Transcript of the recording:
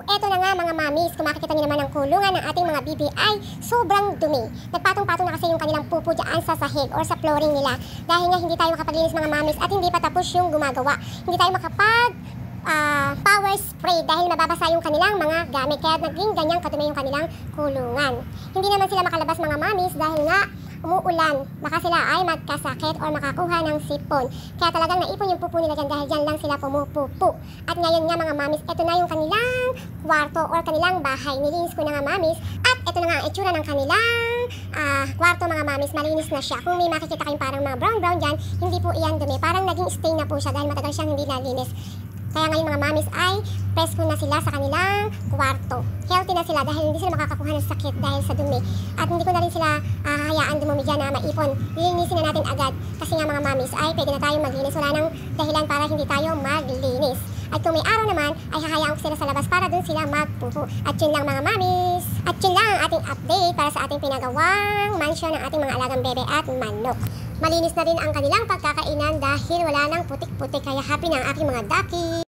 eto na nga mga mamis, kung makikita niyo naman ang kulungan ng ating mga BBI, sobrang dumi. Nagpatong-patong na kasi yung kanilang pupo dyan sa sahig or sa flooring nila. Dahil nga hindi tayo makapaglinis mga mamis at hindi pa tapos yung gumagawa. Hindi tayo makapag power spray dahil mababasa yung kanilang mga gamit. Kaya naging ganyang kadumi yung kanilang kulungan. Hindi naman sila makalabas mga mamis dahil nga umuulan, baka sila ay magkasakit or makakuha ng sipon. Kaya talagang naipon yung pupo nila dyan dahil dyan lang sila pumupupo. At ngayon nga mga mamis, ito na yung kanilang kwarto or kanilang bahay. Nilinis ko na nga mamis. At ito na nga ang itsura ng kanilang kwarto mga mamis. Malinis na siya. Kung may makikita kayong parang mga brown dyan, hindi po iyan dumi. Parang naging stain na po siya dahil matagal siyang hindi nalinis. Kaya ngayon mga mamis ay presko na sila sa kanilang kwarto. Healthy na sila dahil hindi sila makakakuha ng sakit dahil sa dumi. At hindi ko na rin sila hahayaan dumumi dyan na maipon. Lilinisin na natin agad. Kasi nga mga mamis ay pwede na tayo maglinis. Wala nang dahilan para hindi tayo maglinis. At kung may araw naman ay hahayaan ko sila sa labas para dun sila magpupo. At yun lang mga mamis. At yun lang ang ating update para sa ating pinagawang mansion ng ating mga alagang bebe at manok. Malinis na rin ang kanilang pagkakainan dahil wala nang putik-putik, kaya happy na ang aking mga ducky.